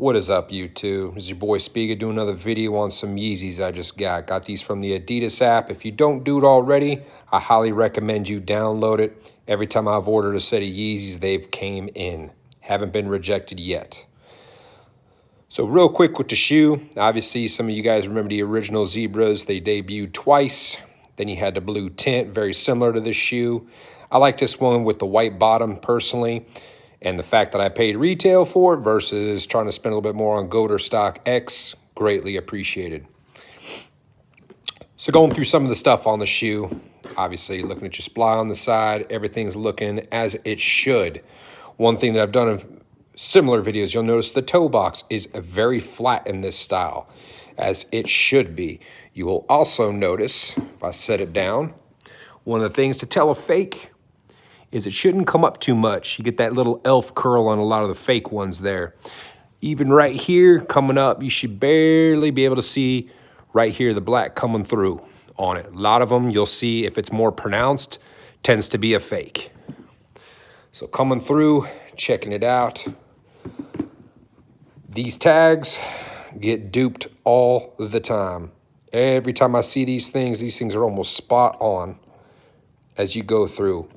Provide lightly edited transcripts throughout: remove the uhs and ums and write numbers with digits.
What is up, YouTube? This is your boy Spiga doing another video on some Yeezys I just got. Got these from the Adidas app. If you don't do it already, I highly recommend you download it. Every time I've ordered a set of Yeezys, they've came in. Haven't been rejected yet. So real quick with the shoe, obviously some of you guys remember the original Zebras. They debuted twice. Then you had the blue tint, very similar to this shoe. I like this one with the white bottom personally. And the fact that I paid retail for it versus trying to spend a little bit more on GOAT or Stock X, greatly appreciated. So going through some of the stuff on the shoe, obviously looking at your sply on the side, everything's looking as it should. One thing that I've done in similar videos, you'll notice the toe box is very flat in this style, as it should be. You will also notice, if I set it down, one of the things to tell a fake is it shouldn't come up too much. You get that little elf curl on a lot of the fake ones there. Even right here, coming up, you should barely be able to see right here the black coming through on it. A lot of them, you'll see if it's more pronounced, tends to be a fake. So coming through, checking it out. These tags get duped all the time. Every time I see these things are almost spot on as you go through.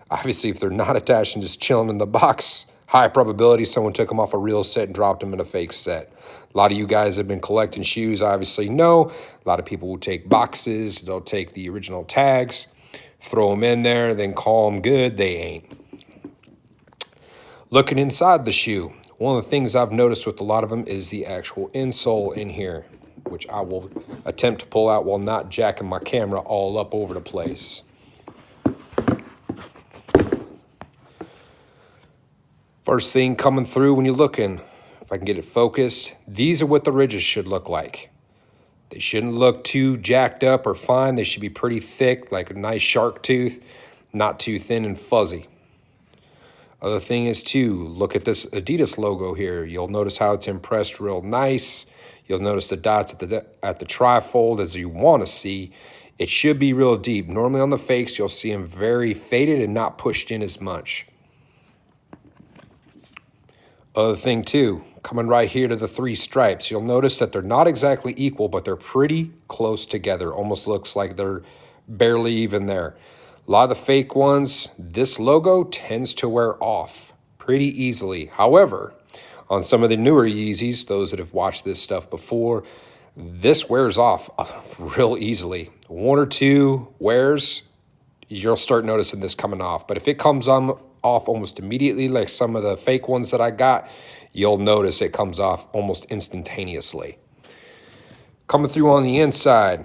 Obviously, if they're not attached and just chilling in the box, high probability someone took them off a real set and dropped them in a fake set. A lot of you guys have been collecting shoes, obviously know. A lot of people will take boxes, they'll take the original tags, throw them in there, then call them good. They ain't. Looking inside the shoe, one of the things I've noticed with a lot of them is the actual insole in here, which I will attempt to pull out while not jacking my camera all up over the place. First thing coming through when you're looking, if I can get it focused, these are what the ridges should look like. They shouldn't look too jacked up or fine. They should be pretty thick, like a nice shark tooth, not too thin and fuzzy. Other thing is too, look at this Adidas logo here. You'll notice how it's impressed real nice. You'll notice the dots at the trifold as you want to see. It should be real deep. Normally on the fakes, you'll see them very faded and not pushed in as much. Other thing too, coming right here to the three stripes, you'll notice that they're not exactly equal, but they're pretty close together. Almost looks like they're barely even there. A lot of the fake ones, this logo tends to wear off pretty easily. However, on some of the newer Yeezys, those that have watched this stuff before, this wears off real easily. One or two wears, you'll start noticing this coming off. But if it comes on off almost immediately, like some of the fake ones that I got, you'll notice it comes off almost instantaneously. Coming through on the inside,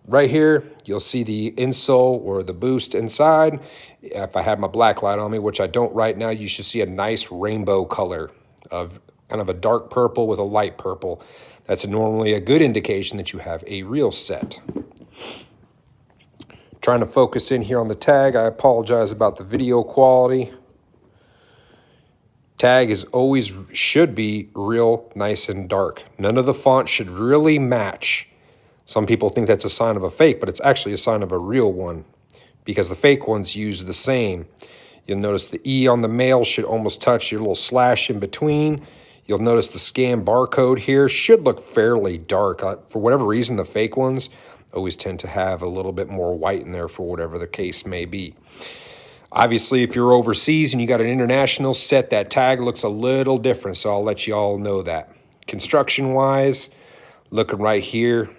right here, you'll see the insole or the boost inside. If I had my black light on me, which I don't right now, you should see a nice rainbow color of kind of a dark purple with a light purple. That's normally a good indication that you have a real set. Trying to focus in here on the tag. I apologize about the video quality. Tag is always should be real nice and dark. None of the font should really match. Some people think that's a sign of a fake, but it's actually a sign of a real one because the fake ones use the same. You'll notice the E on the male should almost touch your little slash in between. You'll notice the scan barcode here should look fairly dark. For whatever reason, the fake ones always tend to have a little bit more white in there for whatever the case may be. Obviously, if you're overseas and you got an international set, that tag looks a little different, so I'll let you all know that. Construction-wise, looking right here,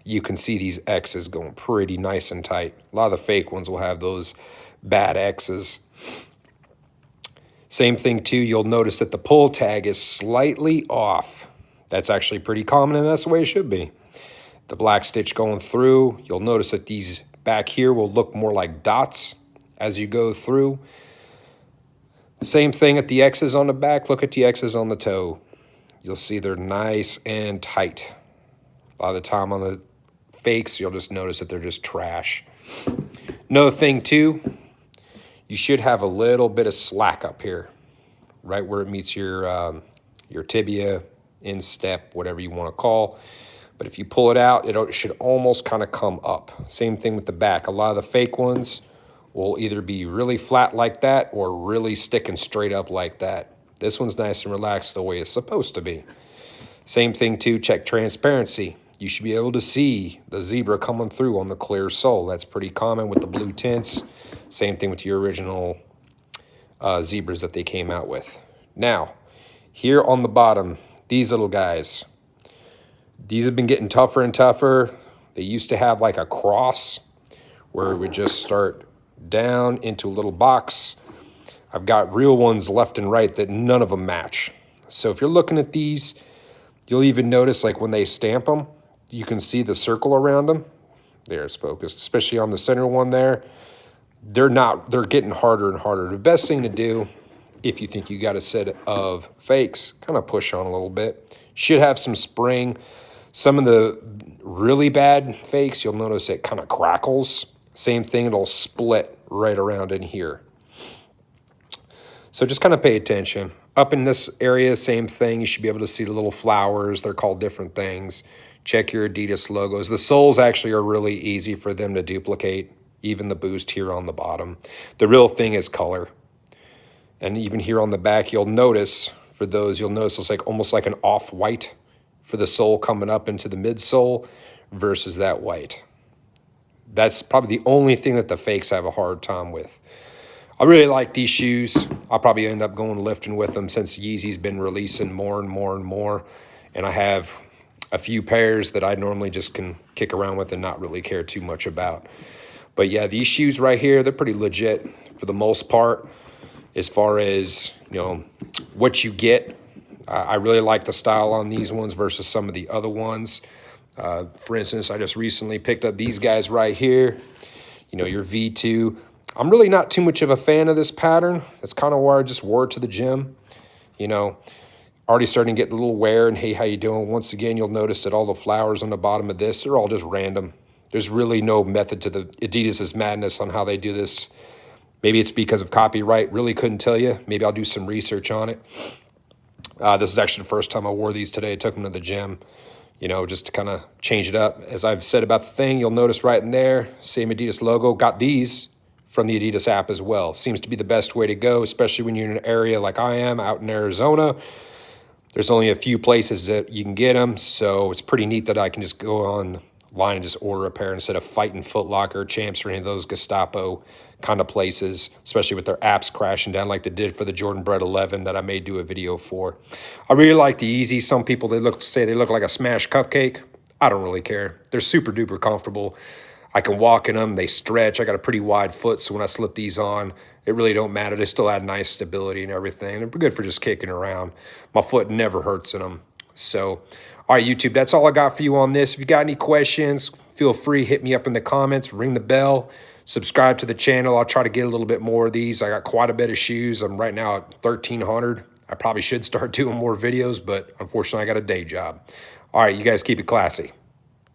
you can see these X's going pretty nice and tight. A lot of the fake ones will have those bad X's. Same thing too, you'll notice that the pull tag is slightly off. That's actually pretty common and that's the way it should be. The black stitch going through, you'll notice that these back here will look more like dots as you go through. Same thing at the X's on the back. Look at the X's on the toe. You'll see they're nice and tight. A lot of the time on the fakes, you'll just notice that they're just trash. Another thing too, you should have a little bit of slack up here, right where it meets your tibia, instep, whatever you want to call. But if you pull it out, it should almost kind of come up. Same thing with the back. A lot of the fake ones will either be really flat like that or really sticking straight up like that. This one's nice and relaxed the way it's supposed to be. Same thing too, check transparency. You should be able to see the zebra coming through on the clear sole. That's pretty common with the blue tints. Same thing with your original zebras that they came out with. Now, here on the bottom, these little guys, these have been getting tougher and tougher. They used to have like a cross where it would just start down into a little box. I've got real ones left and right that none of them match. So if you're looking at these, you'll even notice like when they stamp them, you can see the circle around them. There, it's focused, especially on the center one there. They're getting harder and harder. The best thing to do, if you think you got a set of fakes, kind of push on a little bit. Should have some spring. Some of the really bad fakes, you'll notice it kind of crackles. Same thing, it'll split right around in here. So just kind of pay attention. Up in this area, same thing. You should be able to see the little flowers. They're called different things. Check your Adidas logos. The soles actually are really easy for them to duplicate, even the boost here on the bottom. The real thing is color. And even here on the back, you'll notice, for those, you'll notice it's like almost like an off-white for the sole coming up into the midsole versus that white. That's probably the only thing that the fakes have a hard time with. I really like these shoes. I'll probably end up going lifting with them since Yeezy's been releasing more and more and more. And I have a few pairs that I normally just can kick around with and not really care too much about. But yeah, these shoes right here, they're pretty legit for the most part as far as, you know, what you get. I really like the style on these ones versus some of the other ones. For instance, I just recently picked up these guys right here. You know, your V2. I'm really not too much of a fan of this pattern. That's kind of why I just wore it to the gym. You know, already starting to get a little wear and hey, how you doing? Once again, you'll notice that all the flowers on the bottom of this, they're all just random. There's really no method to the Adidas's madness on how they do this. Maybe it's because of copyright. Really couldn't tell you. Maybe I'll do some research on it. This is actually the first time I wore these today. I took them to the gym, you know, just to kind of change it up. As I've said about the thing, you'll notice right in there, same Adidas logo. Got these from the Adidas app as well. Seems to be the best way to go, especially when you're in an area like I am out in Arizona. There's only a few places that you can get them, so it's pretty neat that I can just go online and just order a pair instead of fighting Foot Locker, Champs, or any of those Gestapo kind of places, especially with their apps crashing down like they did for the Jordan Bread 11 that I may do a video for. I really like the Yeezy. Some people, say they look like a smashed cupcake. I don't really care. They're super duper comfortable. I can walk in them. They stretch. I got a pretty wide foot, so when I slip these on, it really don't matter. They still add nice stability and everything. They're good for just kicking around. My foot never hurts in them. So, all right, YouTube, that's all I got for you on this. If you got any questions, feel free, hit me up in the comments, ring the bell, subscribe to the channel. I'll try to get a little bit more of these. I got quite a bit of shoes. I'm right now at 1,300. I probably should start doing more videos, but unfortunately, I got a day job. All right, you guys keep it classy.